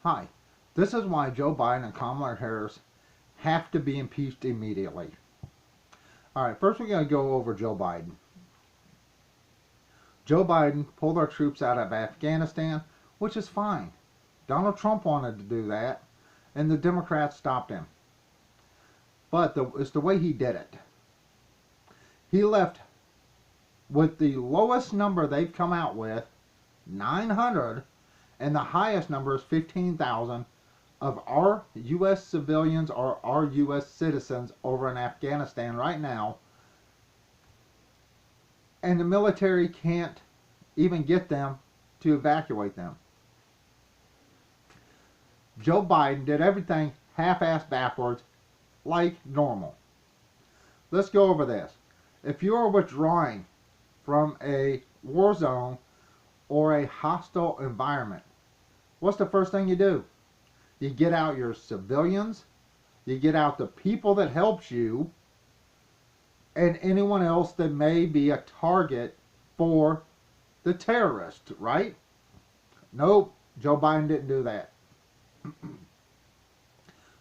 Hi, this is why Joe Biden and Kamala Harris have to be impeached immediately. Alright, first we're going to go over Joe Biden. Joe Biden pulled our troops out of Afghanistan, which is fine. Donald Trump wanted to do that, and the Democrats stopped him. But it's the way he did it. He left with the lowest number they've come out with, 900, and the highest number is 15,000 of our U.S. civilians or our U.S. citizens over in Afghanistan right now. And the military can't even get them to evacuate them. Joe Biden did everything half-assed backwards like normal. Let's go over this. If you are withdrawing from a war zone or a hostile environment, what's the first thing you do? You get out your civilians, you get out the people that helped you, and anyone else that may be a target for the terrorist, right? Nope, Joe Biden didn't do that.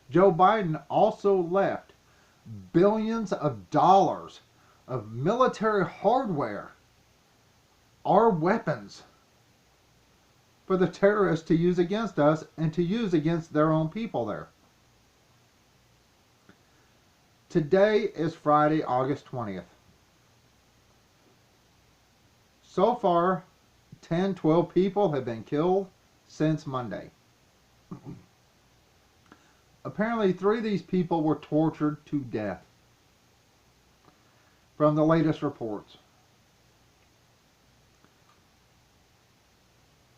Joe Biden also left billions of dollars of military hardware, our weapons, for the terrorists to use against us and to use against their own people there. Today is Friday, August 20th. So far, 10, 12 people have been killed since Monday. Apparently, 3 of these people were tortured to death, from the latest reports.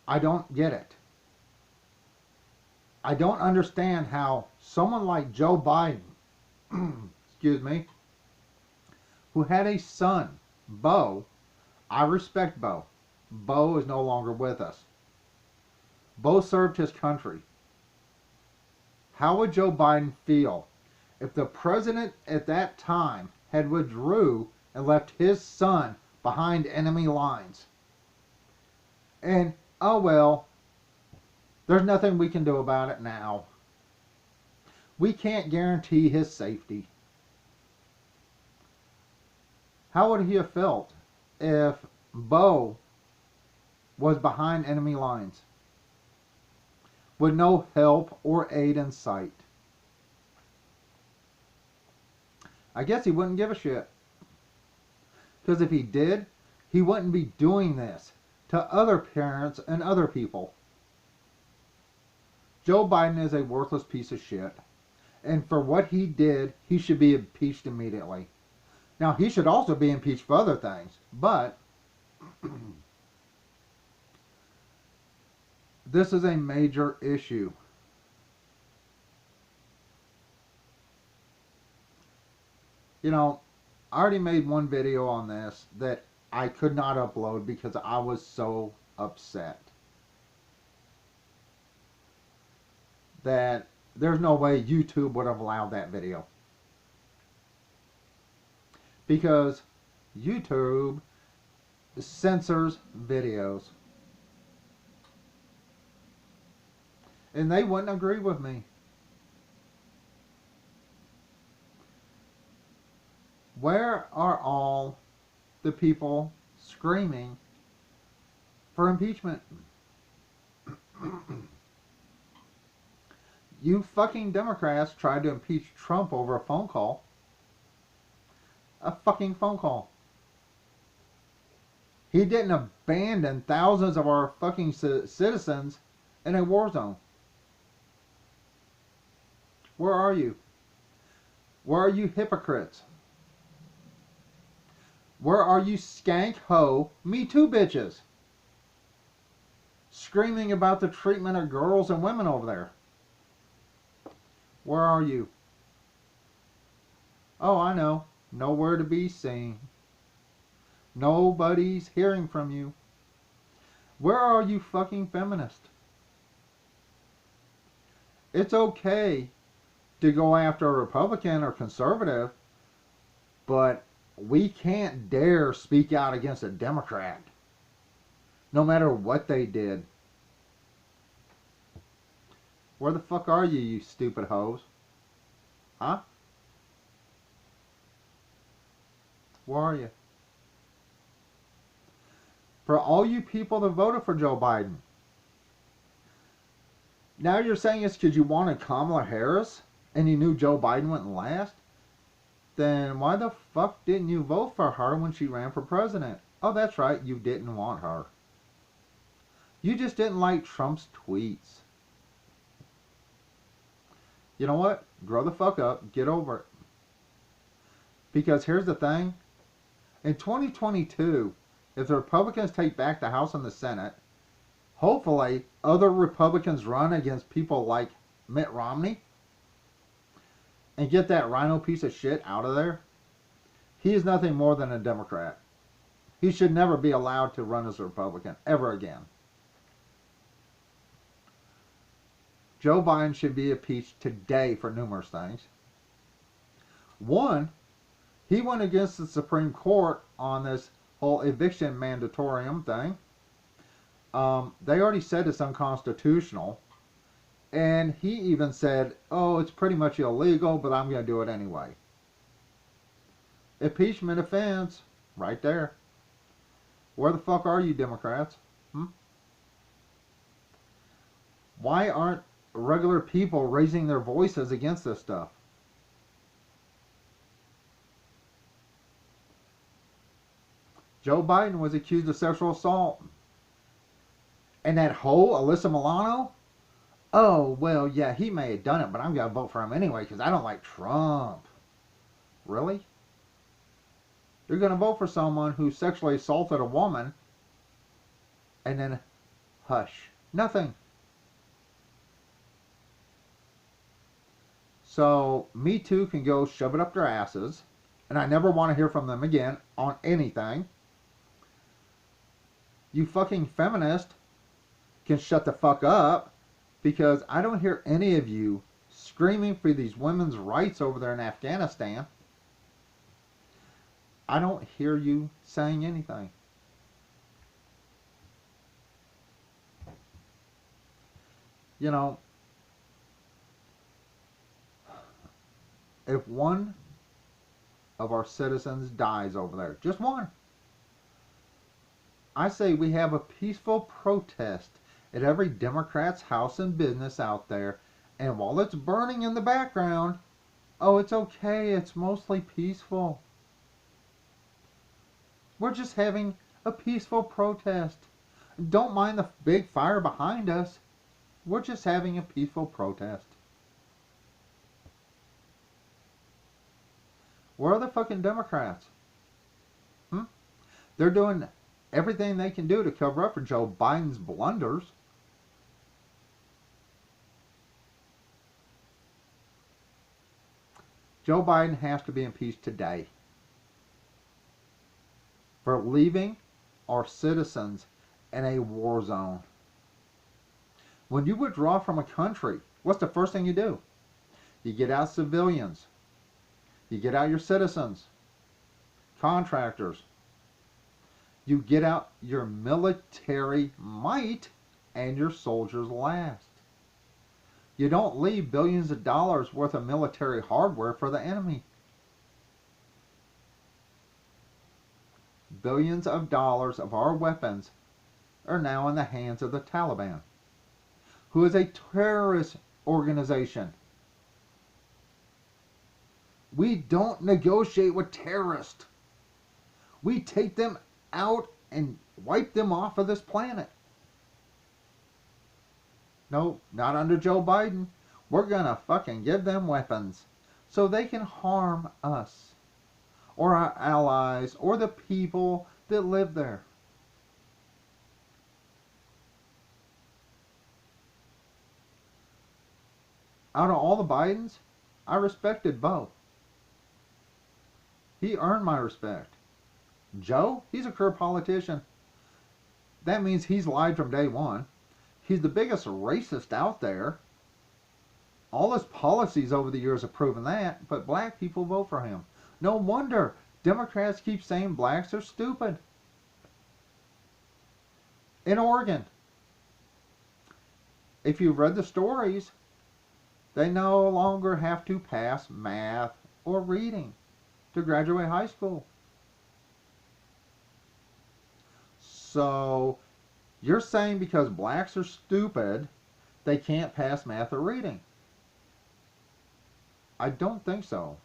I don't get it. I don't understand how someone like Joe Biden, excuse me, who had a son, Beau. I respect Beau. Beau is no longer with us. Beau served his country. How would Joe Biden feel if the president at that time had withdrew and left his son behind enemy lines? And, oh well, there's nothing we can do about it now. We can't guarantee his safety. How would he have felt if Beau was behind enemy lines with no help or aid in sight? I guess he wouldn't give a shit. Because if he did, he wouldn't be doing this to other parents and other people. Joe Biden is a worthless piece of shit. And for what he did, he should be impeached immediately. Now, he should also be impeached for other things. But this is a major issue. You know, I already made one video on this that I could not upload because I was so upset that there's no way YouTube would have allowed that video. Because YouTube censors videos. And they wouldn't agree with me. Where are all the people screaming for impeachment? You fucking Democrats tried to impeach Trump over a phone call. A fucking phone call. He didn't abandon thousands of our fucking citizens in a war zone. Where are you? Where are you hypocrites? Where are you skank ho Me Too bitches? Screaming about the treatment of girls and women over there. Where are you? Oh, I know. Nowhere to be seen. Nobody's hearing from you. Where are you fucking feminists? It's okay to go after a Republican or conservative, but we can't dare speak out against a Democrat, no matter what they did. Where the fuck are you, you stupid hoes? Huh? Where are you? For all you people that voted for Joe Biden, now you're saying it's because you wanted Kamala Harris and you knew Joe Biden wouldn't last? Then why the fuck didn't you vote for her when she ran for president? Oh, that's right, you didn't want her. You just didn't like Trump's tweets. You know what? Grow the fuck up. Get over it. Because here's the thing. In 2022, if the Republicans take back the House and the Senate, hopefully other Republicans run against people like Mitt Romney and get that rhino piece of shit out of there. He is nothing more than a Democrat. He should never be allowed to run as a Republican ever again. Joe Biden should be impeached today for numerous things. One, he went against the Supreme Court on this whole eviction mandatorium thing. They already said it's unconstitutional. And he even said, oh, it's pretty much illegal, but I'm going to do it anyway. Impeachment offense, right there. Where the fuck are you, Democrats? Why aren't regular people raising their voices against this stuff? Joe Biden was accused of sexual assault. And that hoe, Alyssa Milano? Oh, well, yeah, he may have done it, but I'm going to vote for him anyway because I don't like Trump. Really? You're going to vote for someone who sexually assaulted a woman and then hush. Nothing. So, Me Too can go shove it up their asses, and I never want to hear from them again on anything. You fucking feminist can shut the fuck up, because I don't hear any of you screaming for these women's rights over there in Afghanistan. I don't hear you saying anything. You know, if one of our citizens dies over there, just one, I say we have a peaceful protest at every Democrat's house and business out there, and while it's burning in the background, oh, it's okay, it's mostly peaceful. We're just having a peaceful protest. Don't mind the big fire behind us. We're just having a peaceful protest. Where are the fucking Democrats? They're doing everything they can do to cover up for Joe Biden's blunders. Joe Biden has to be impeached today for leaving our citizens in a war zone. When you withdraw from a country, what's the first thing you do? You get out civilians. You get out your citizens, contractors. You get out your military might and your soldiers last. You don't leave billions of dollars worth of military hardware for the enemy. Billions of dollars of our weapons are now in the hands of the Taliban, who is a terrorist organization. We don't negotiate with terrorists. We take them out and wipe them off of this planet. No, not under Joe Biden. We're gonna fucking give them weapons so they can harm us or our allies or the people that live there. Out of all the Bidens, I respected Bo. He earned my respect. Joe, he's a career politician. That means he's lied from day one. He's the biggest racist out there. All his policies over the years have proven that, but black people vote for him. No wonder Democrats keep saying blacks are stupid. In Oregon, if you've read the stories, They no longer have to pass math or reading to graduate high school. So you're saying because blacks are stupid, they can't pass math or reading? I don't think so.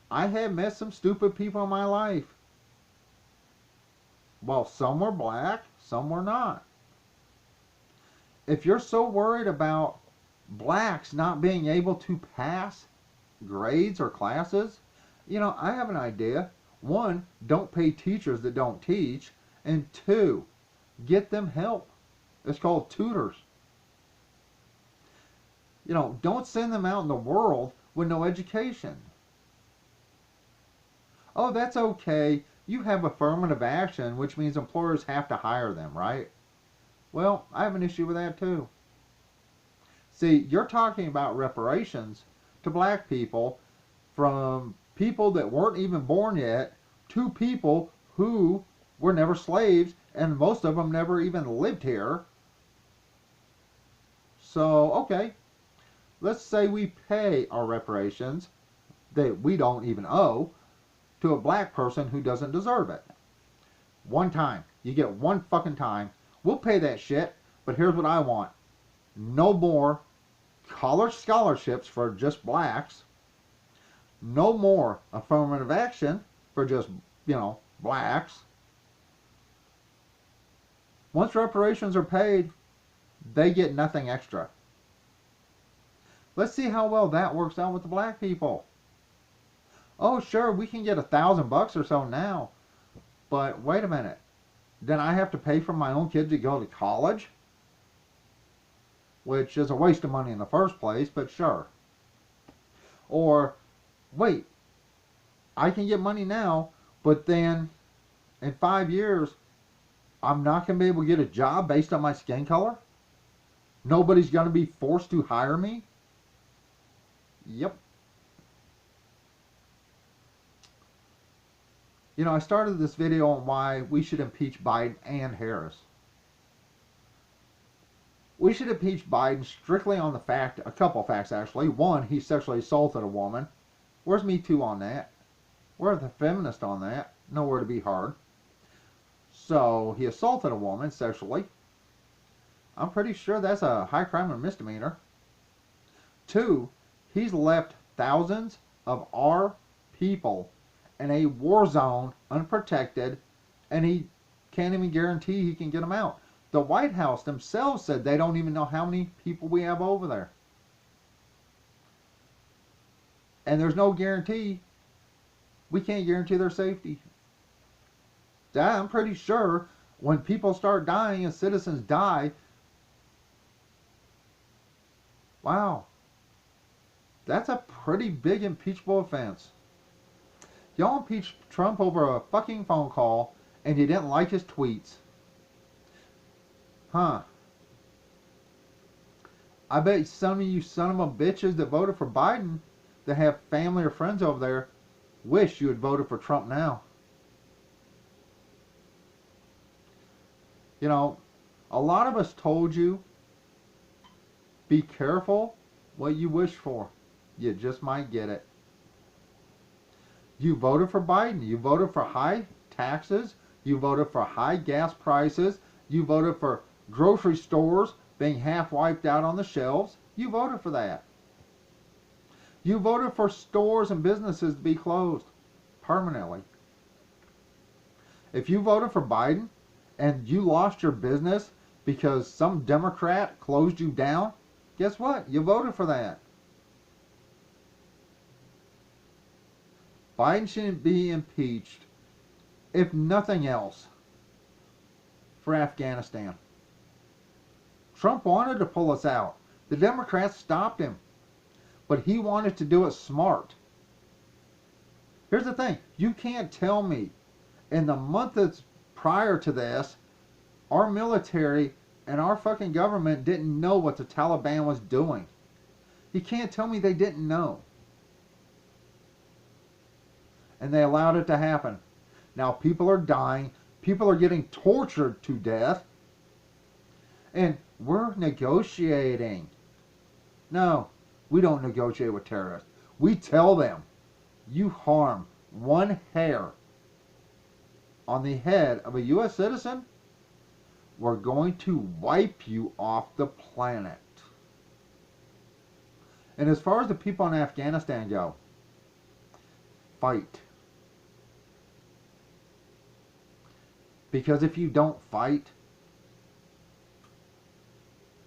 I have met some stupid people in my life. Well, some were black, some were not. If you're so worried about blacks not being able to pass grades or classes, I have an idea. One, don't pay teachers that don't teach. And two, get them help. It's called tutors. Don't send them out in the world with no education. Oh, that's okay. You have affirmative action, which means employers have to hire them, right? Well, I have an issue with that too. See, you're talking about reparations to black people from people that weren't even born yet to people who were never slaves, and most of them never even lived here. So, okay, let's say we pay our reparations that we don't even owe to a black person who doesn't deserve it. One time. You get one fucking time. We'll pay that shit, but here's what I want. No more college scholarships for just blacks. No more affirmative action for just, blacks. Once reparations are paid, they get nothing extra. Let's see how well that works out with the black people. Oh, sure, we can get $1,000 or so now. But wait a minute. Then I have to pay for my own kid to go to college? Which is a waste of money in the first place, but sure. Or, wait, I can get money now, but then in 5 years, I'm not going to be able to get a job based on my skin color? Nobody's going to be forced to hire me? Yep. I started this video on why we should impeach Biden and Harris. We should impeach Biden strictly on the fact, a couple facts actually. One, he sexually assaulted a woman. Where's Me Too on that? Where are the feminists on that? Nowhere to be heard. So, he assaulted a woman sexually. I'm pretty sure that's a high crime and misdemeanor. Two, he's left thousands of our people in a war zone, unprotected, and he can't even guarantee he can get them out. The White House themselves said they don't even know how many people we have over there. And there's no guarantee. We can't guarantee their safety. I'm pretty sure when people start dying and citizens die, wow, that's a pretty big impeachable offense. Y'all impeached Trump over a fucking phone call and you didn't like his tweets. Huh. I bet some of you son of a bitches that voted for Biden that have family or friends over there wish you had voted for Trump now. A lot of us told you, be careful what you wish for. You just might get it. You voted for Biden. You voted for high taxes. You voted for high gas prices. You voted for grocery stores being half wiped out on the shelves. You voted for that. You voted for stores and businesses to be closed permanently. If you voted for Biden and you lost your business because some Democrat closed you down, guess what? You voted for that. Biden shouldn't be impeached, if nothing else, for Afghanistan. Trump wanted to pull us out. The Democrats stopped him. But he wanted to do it smart. Here's the thing. You can't tell me in the month that's prior to this, our military and our fucking government didn't know what the Taliban was doing. You can't tell me they didn't know. And they allowed it to happen. Now people are dying. People are getting tortured to death. And we're negotiating. No, we don't negotiate with terrorists. We tell them, you harm one hair on the head of a U.S. citizen, we're going to wipe you off the planet. And as far as the people in Afghanistan go, fight. Because if you don't fight,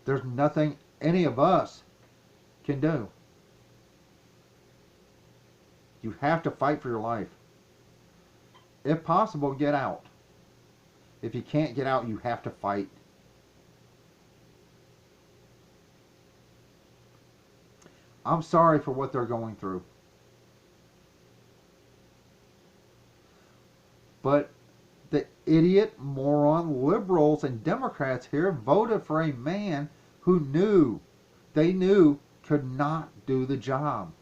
there's nothing any of us can do. You have to fight for your life. If possible, get out. If you can't get out, you have to fight. I'm sorry for what they're going through. But the idiot, moron, liberals, and Democrats here voted for a man who they knew could not do the job.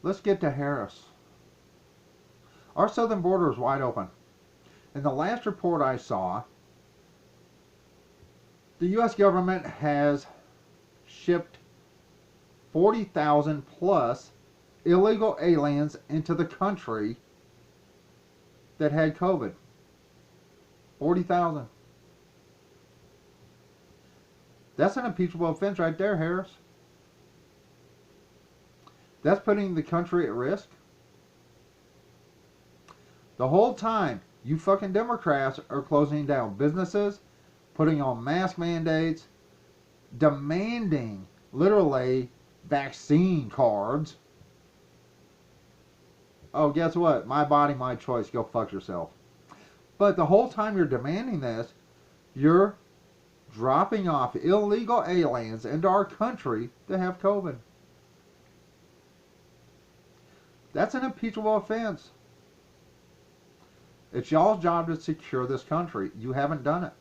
Let's get to Harris. Our southern border is wide open. In the last report I saw, the U.S. government has shipped 40,000 plus illegal aliens into the country that had COVID. 40,000. That's an impeachable offense right there, Harris. That's putting the country at risk. The whole time, you fucking Democrats are closing down businesses, putting on mask mandates, demanding, literally, vaccine cards. Oh, guess what? My body, my choice. Go fuck yourself. But the whole time you're demanding this, you're dropping off illegal aliens into our country to have COVID. That's an impeachable offense. It's y'all's job to secure this country. You haven't done it.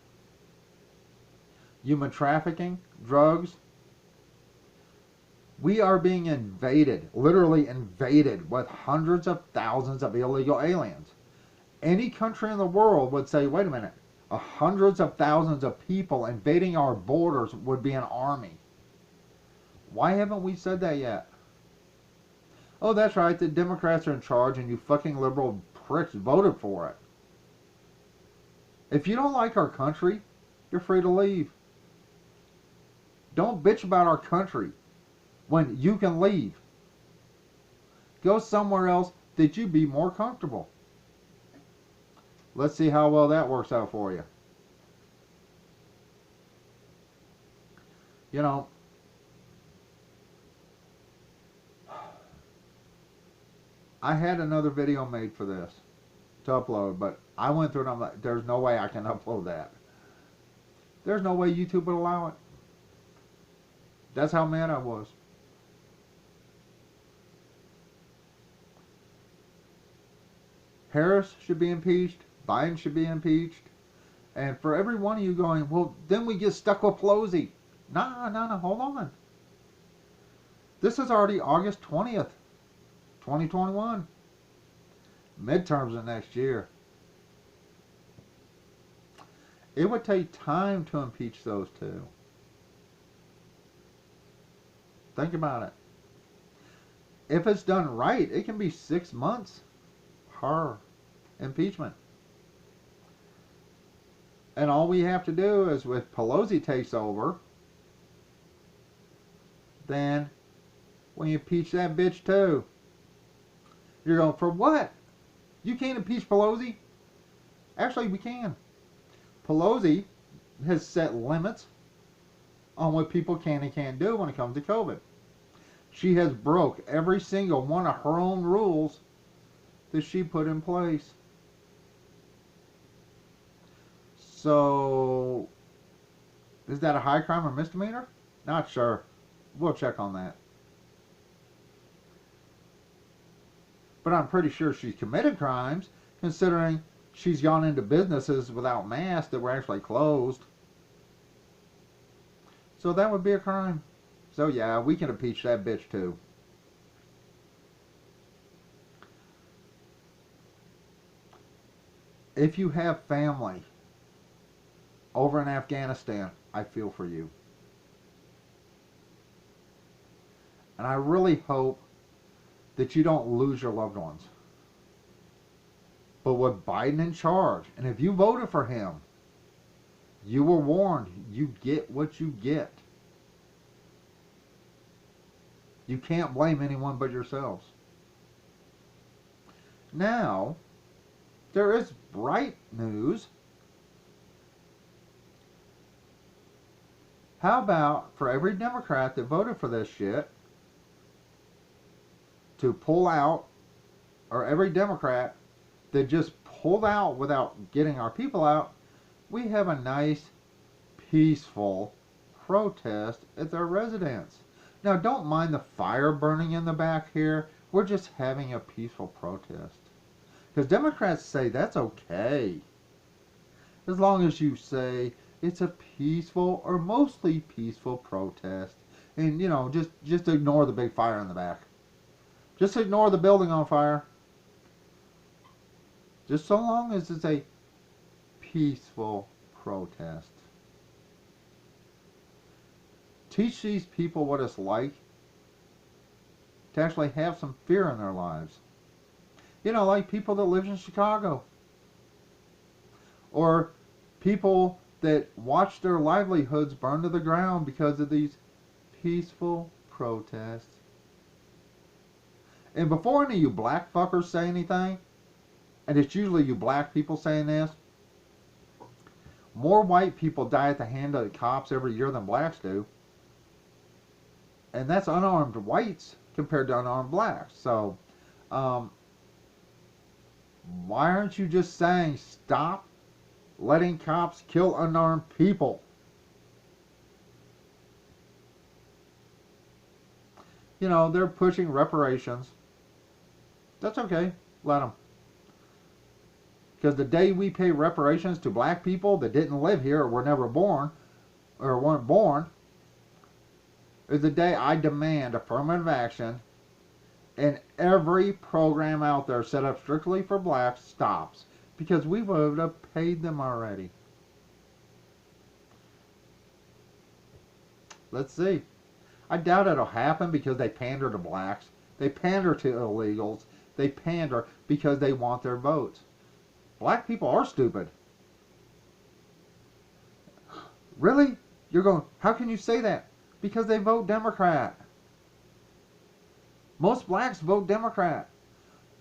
Human trafficking, drugs. We are being invaded, literally invaded, with hundreds of thousands of illegal aliens. Any country in the world would say, wait a minute, hundreds of thousands of people invading our borders would be an army. Why haven't we said that yet? Oh, that's right, the Democrats are in charge and you fucking liberal pricks voted for it. If you don't like our country, you're free to leave. Don't bitch about our country when you can leave. Go somewhere else that you be more comfortable. Let's see how well that works out for you. You know, I had another video made for this to upload, but I went through it and I'm like, there's no way I can upload that. There's no way YouTube would allow it. That's how mad I was. Harris should be impeached. Biden should be impeached. And for every one of you going, well, then we get stuck with Pelosi. No, hold on. This is already August 20th, 2021. Midterms are next year. It would take time to impeach those two. Think about it. If it's done right, it can be 6 months. Her impeachment. And all we have to do is, if Pelosi takes over, then we impeach that bitch too. You're going, for what? You can't impeach Pelosi? Actually, we can. Pelosi has set limits on what people can and can't do when it comes to COVID. She has broke every single one of her own rules that she put in place. So, is that a high crime or misdemeanor? Not sure. We'll check on that. But I'm pretty sure she's committed crimes, considering she's gone into businesses without masks that were actually closed. So that would be a crime. So yeah, we can impeach that bitch too. If you have family over in Afghanistan, I feel for you. And I really hope that you don't lose your loved ones. But with Biden in charge, and if you voted for him, you were warned. You get what you get. You can't blame anyone but yourselves. Now, there is bright news. How about for every Democrat that voted for this shit to pull out, or every Democrat that just pulled out without getting our people out, we have a nice, peaceful protest at their residence. Now, don't mind the fire burning in the back here. We're just having a peaceful protest. Because Democrats say that's okay. As long as you say it's a peaceful or mostly peaceful protest. And, just ignore the big fire in the back. Just ignore the building on fire. Just so long as it's a peaceful protest. Teach these people what it's like to actually have some fear in their lives. Like people that live in Chicago. Or people that watch their livelihoods burn to the ground because of these peaceful protests. And before any of you black fuckers say anything, and it's usually you black people saying this, more white people die at the hand of the cops every year than blacks do. And that's unarmed whites compared to unarmed blacks. So, why aren't you just saying stop letting cops kill unarmed people? They're pushing reparations. That's okay. Let them. Because the day we pay reparations to black people that didn't live here or were never born, or weren't born, is the day I demand affirmative action and every program out there set up strictly for blacks stops. Because we would have paid them already. Let's see. I doubt it'll happen because they pander to blacks. They pander to illegals. They pander because they want their votes. Black people are stupid. Really? You're going, how can you say that? Because they vote Democrat. Most blacks vote Democrat.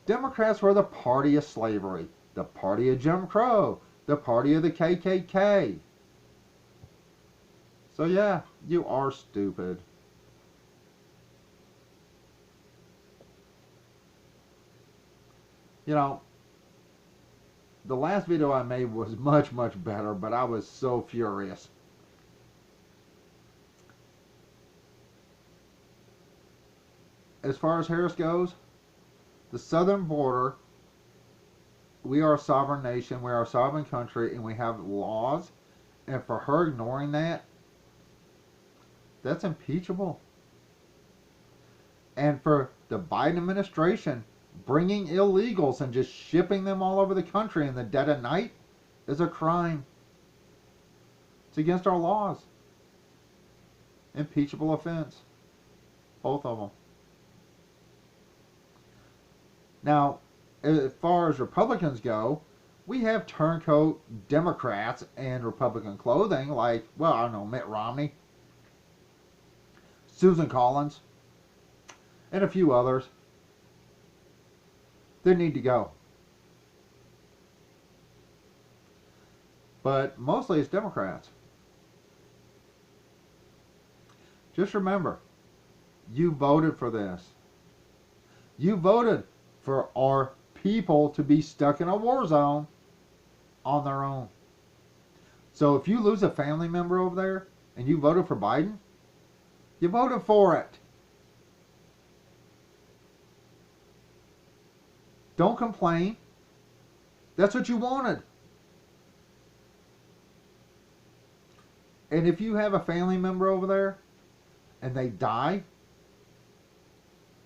Democrats were the party of slavery, the party of Jim Crow, the party of the KKK. So yeah, you are stupid. The last video I made was much, much better, but I was so furious. As far as Harris goes, the southern border, we are a sovereign nation, we are a sovereign country, and we have laws. And for her ignoring that, that's impeachable. And for the Biden administration bringing illegals and just shipping them all over the country in the dead of night is a crime. It's against our laws. Impeachable offense. Both of them. Now, as far as Republicans go, we have turncoat Democrats and Republican clothing like, well, I don't know, Mitt Romney, Susan Collins, and a few others. They need to go. But mostly it's Democrats. Just remember, you voted for this. You voted for our people to be stuck in a war zone on their own. So if you lose a family member over there and you voted for Biden, you voted for it. Don't complain. That's what you wanted. And if you have a family member over there and they die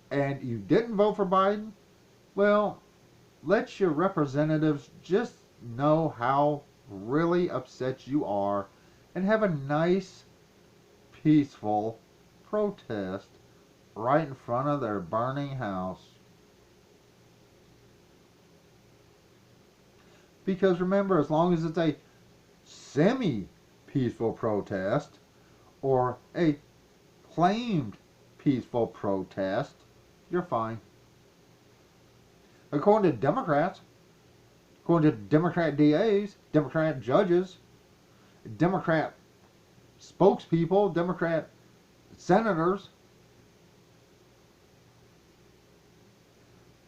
and you didn't vote for Biden, well, let your representatives just know how really upset you are and have a nice, peaceful protest right in front of their burning house. Because remember, as long as it's a semi peaceful protest or a claimed peaceful protest, you're fine. According to Democrats, according to Democrat DAs, Democrat judges, Democrat spokespeople, Democrat senators,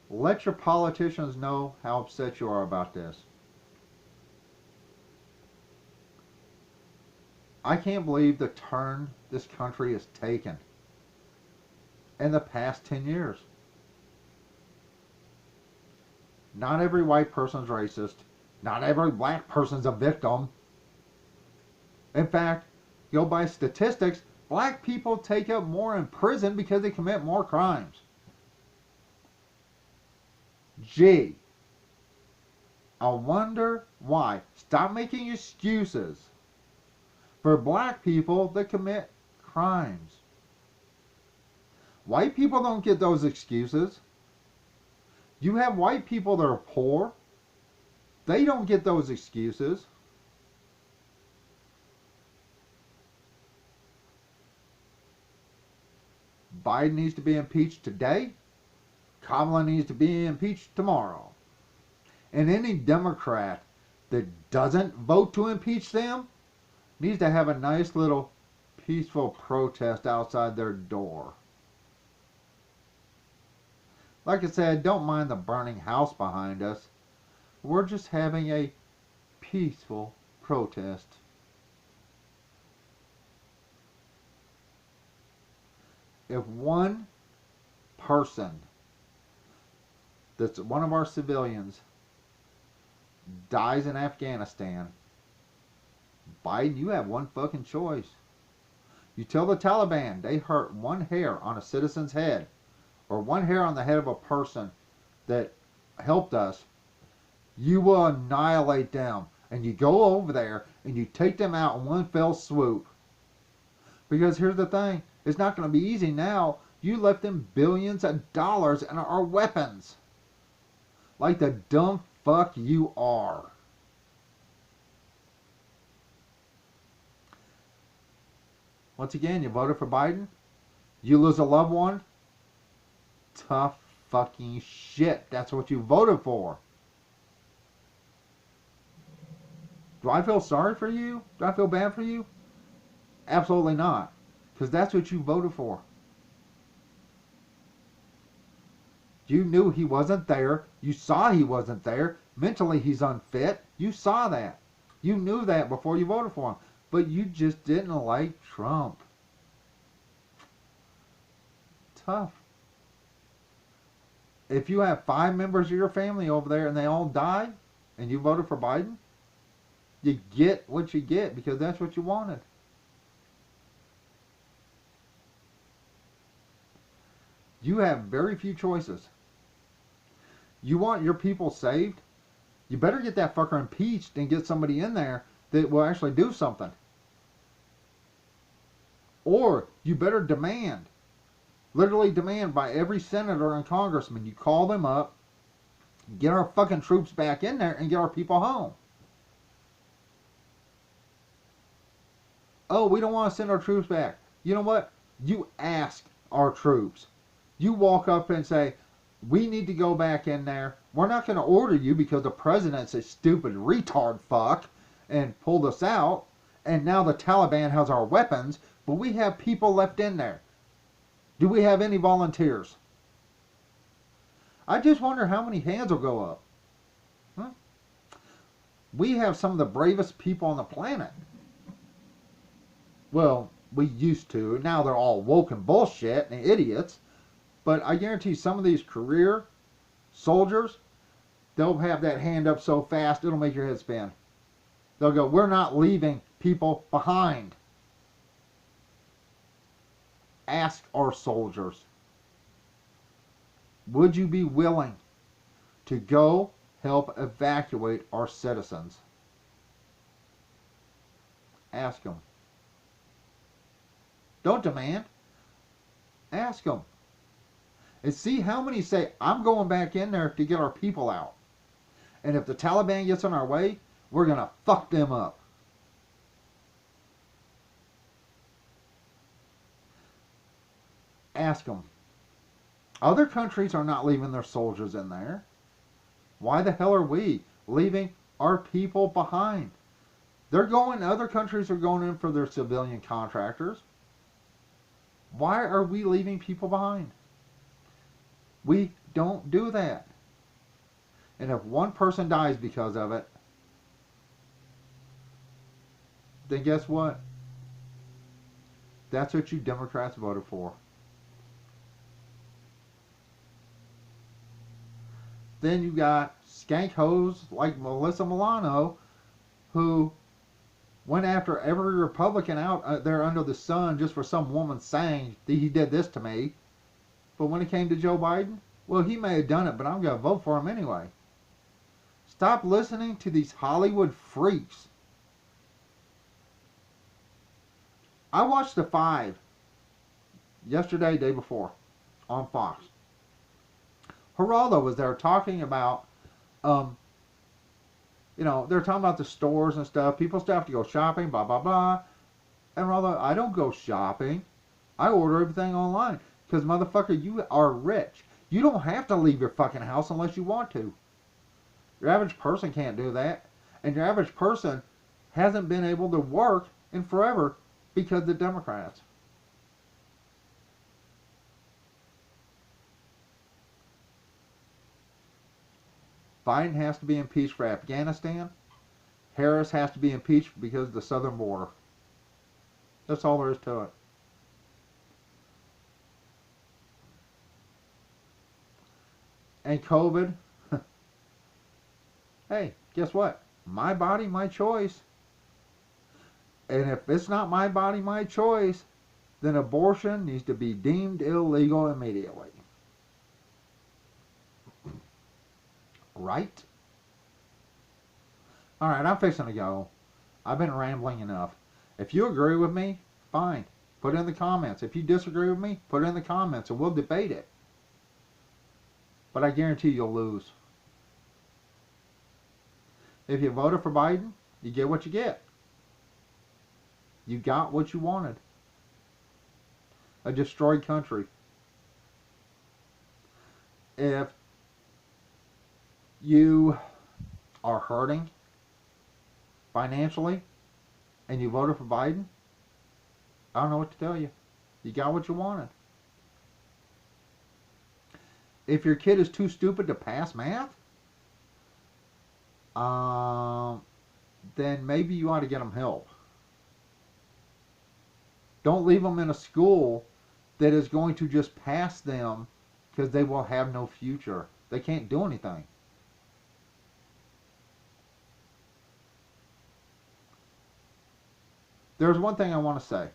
let your politicians know how upset you are about this. I can't believe the turn this country has taken in the past 10 years. Not every white person's racist. Not every black person's a victim. In fact, go by statistics, black people take up more in prison because they commit more crimes. Gee, I wonder why. Stop making excuses for black people that commit crimes. White people don't get those excuses. You have white people that are poor. They don't get those excuses. Biden needs to be impeached today. Kamala needs to be impeached tomorrow. And any Democrat that doesn't vote to impeach them needs to have a nice little peaceful protest outside their door. Like I said, don't mind the burning house behind us. We're just having a peaceful protest. If one person that's one of our civilians dies in Afghanistan, Biden, you have one fucking choice. You tell the Taliban they hurt one hair on a citizen's head or one hair on the head of a person that helped us, you will annihilate them. And you go over there and you take them out in one fell swoop. Because here's the thing, it's not going to be easy now. You left them billions of dollars in our weapons. Like the dumb fuck you are. Once again, you voted for Biden. You lose a loved one. Tough fucking shit. That's what you voted for. Do I feel sorry for you? Do I feel bad for you? Absolutely not. Because that's what you voted for. You knew he wasn't there. You saw he wasn't there. Mentally he's unfit. You saw that. You knew that before you voted for him. But you just didn't like Trump. Tough. If you have 5 members of your family over there and they all die and you voted for Biden, you get what you get because that's what you wanted. You have very few choices. You want your people saved? You better get that fucker impeached and get somebody in there that will actually do something. Or you better demand, literally demand by every senator and congressman, you call them up, get our fucking troops back in there and get our people home. Oh, we don't want to send our troops back. You know what? You ask our troops. You walk up and say, we need to go back in there. We're not going to order you because the president's a stupid retard fuck and pulled us out. And now the Taliban has our weapons, but we have people left in there. Do we have any volunteers? I just wonder how many hands will go up. Huh? We have some of the bravest people on the planet. Well, we used to. Now they're all woke and bullshit and idiots. But I guarantee some of these career soldiers, they'll have that hand up so fast it'll make your head spin. They'll go, we're not leaving people behind. Ask our soldiers, would you be willing to go help evacuate our citizens? Ask them. Don't demand. Ask them. And see how many say, I'm going back in there to get our people out. And if the Taliban gets in our way, we're going to fuck them up. Ask them. Other countries are not leaving their soldiers in there. Why the hell are we leaving our people behind? Other countries are going in for their civilian contractors. Why are we leaving people behind? We don't do that. And if one person dies because of it, then guess what? That's what you Democrats voted for. Then you got skank hoes like Melissa Milano, who went after every Republican out there under the sun just for some woman saying that he did this to me. But when it came to Joe Biden, well, he may have done it, but I'm going to vote for him anyway. Stop listening to these Hollywood freaks. I watched The Five yesterday, day before, on Fox. Geraldo was there talking about, they're talking about the stores and stuff. People still have to go shopping, blah, blah, blah. And Geraldo, I don't go shopping. I order everything online. Because, motherfucker, you are rich. You don't have to leave your fucking house unless you want to. Your average person can't do that. And your average person hasn't been able to work in forever because of the Democrats. Biden has to be impeached for Afghanistan. Harris has to be impeached because of the southern border. That's all there is to it. And COVID, hey, guess what? My body, my choice. And if it's not my body, my choice, then abortion needs to be deemed illegal immediately. Right? Alright, I'm fixing to go. I've been rambling enough. If you agree with me, fine. Put it in the comments. If you disagree with me, put it in the comments and we'll debate it. But I guarantee you'll lose. If you voted for Biden, you get what you get. You got what you wanted. A destroyed country. If you are hurting financially and you voted for Biden, I don't know what to tell you. You got what you wanted. If your kid is too stupid to pass math, then maybe you ought to get them help. Don't leave them in a school that is going to just pass them because they will have no future. They can't do anything. There's one thing I want to say.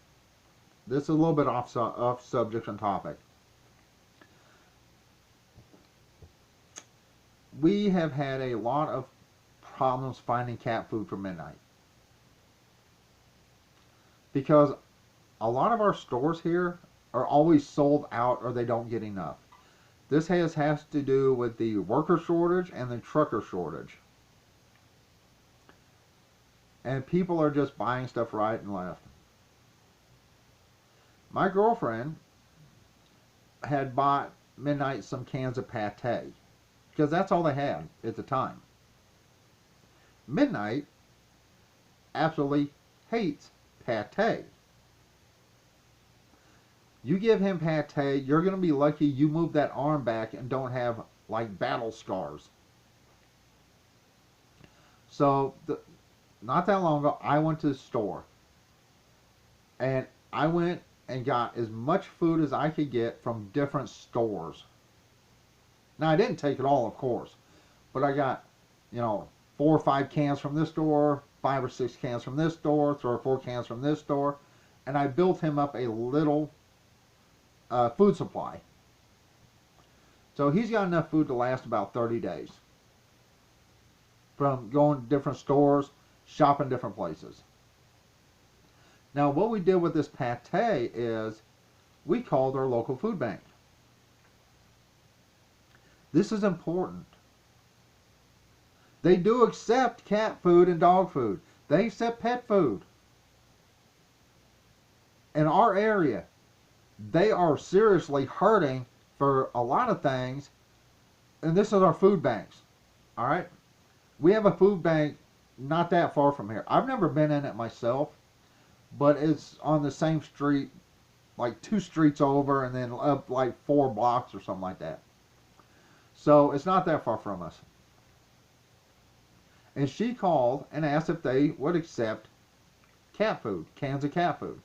This is a little bit off subject and topic. We have had a lot of problems finding cat food for midnight. Because a lot of our stores here are always sold out or they don't get enough. This has to do with the worker shortage and the trucker shortage. And people are just buying stuff right and left. My girlfriend had bought midnight some cans of pate. Because that's all they had at the time. Midnight absolutely hates pate. You give him pate, you're going to be lucky you move that arm back and don't have like battle scars. So, not that long ago, I went to the store. And I went and got as much food as I could get from different stores. Now, I didn't take it all, of course. But I got, 4 or 5 cans from this store, 5 or 6 cans from this store, 3 or 4 cans from this store. And I built him up a little food supply. So he's got enough food to last about 30 days. from going to different stores, shopping different places. Now, what we did with this pate is we called our local food bank. This is important. They do accept cat food and dog food. They accept pet food. In our area, they are seriously hurting for a lot of things, and this is our food banks. All right? We have a food bank not that far from here. I've never been in it myself, but it's on the same street, like 2 streets over, and then up like 4 blocks or something like that. So it's not that far from us. And she called and asked if they would accept cat food, cans of cat food.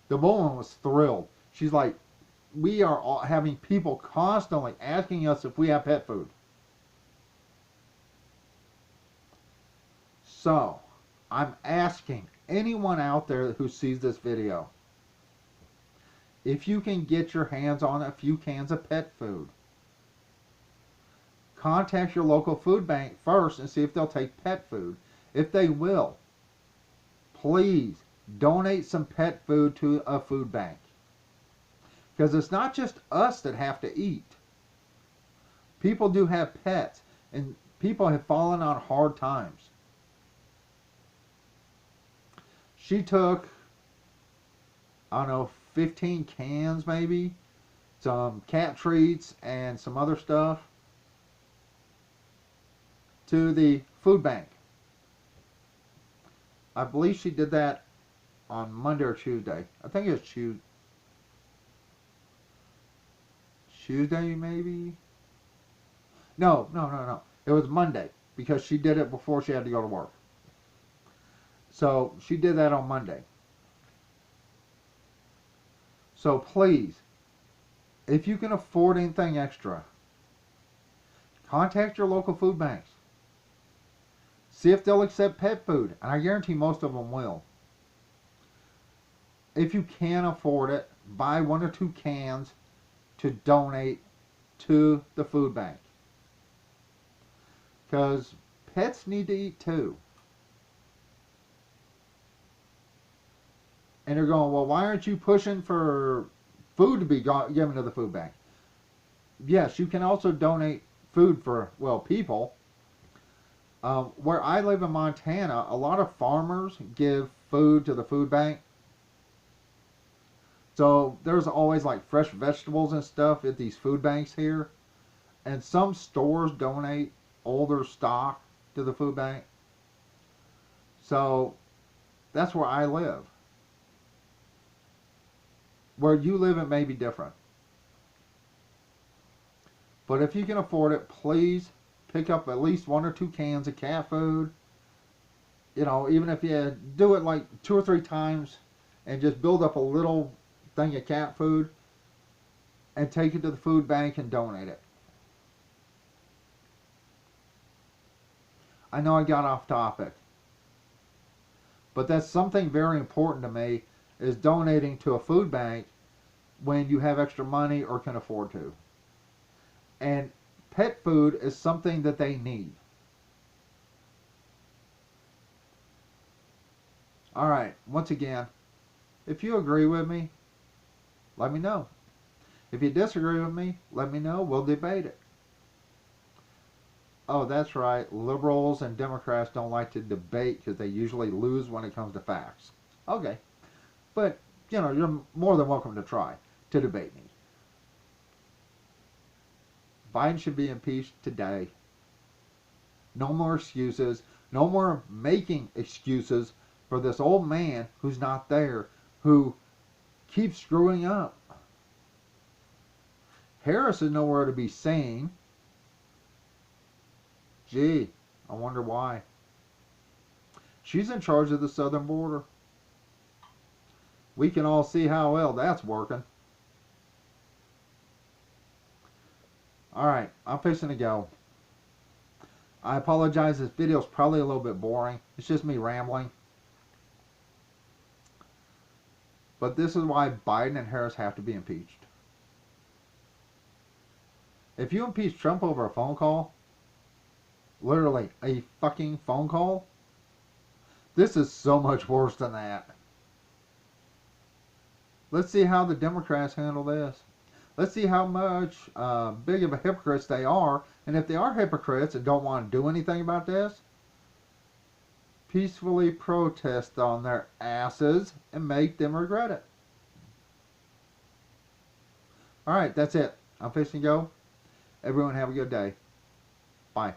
The woman was thrilled. She's like, we are having people constantly asking us if we have pet food. So, I'm asking anyone out there who sees this video, if you can get your hands on a few cans of pet food, contact your local food bank first and see if they'll take pet food. If they will, please donate some pet food to a food bank. Because it's not just us that have to eat. People do have pets, and people have fallen on hard times. She took, I don't know, 15 cans maybe, some cat treats and some other stuff to the food bank. I believe she did that on Monday or Tuesday. I think it was Tuesday maybe? No. It was Monday because she did it before she had to go to work. So she did that on Monday. So please, if you can afford anything extra, contact your local food banks. See if they'll accept pet food, and I guarantee most of them will. If you can afford it, buy 1 or 2 cans to donate to the food bank. Because pets need to eat too. And they're going, well, why aren't you pushing for food to be given to the food bank? Yes, you can also donate food for, well, people. Where I live in Montana, a lot of farmers give food to the food bank. So there's always like fresh vegetables and stuff at these food banks here. And some stores donate older stock to the food bank. So that's where I live. Where you live, it may be different. But if you can afford it, please pick up at least 1 or 2 cans of cat food. You know, even if you do it like 2 or 3 times and just build up a little thing of cat food and take it to the food bank and donate it. I know I got off topic, but that's something very important to me, is donating to a food bank when you have extra money or can afford to. And pet food is something that they need. Alright, once again, if you agree with me, let me know. If you disagree with me, let me know. We'll debate it. Oh, that's right. Liberals and Democrats don't like to debate because they usually lose when it comes to facts. Okay. But, you know, you're more than welcome to try to debate me. Biden should be impeached today. No more excuses. No more making excuses for this old man who's not there, who keeps screwing up. Harris is nowhere to be seen. Gee, I wonder why. She's in charge of the southern border. We can all see how well that's working. Alright, I'm fixing to go. I apologize, this video is probably a little bit boring. It's just me rambling. But this is why Biden and Harris have to be impeached. If you impeach Trump over a phone call, Literally, a fucking phone call? This is so much worse than that. Let's see how the Democrats handle this. Let's see how much big of a hypocrites they are. And if they are hypocrites and don't want to do anything about this, peacefully protest on their asses and make them regret it. Alright, that's it. I'm fixing to go. Everyone have a good day. Bye.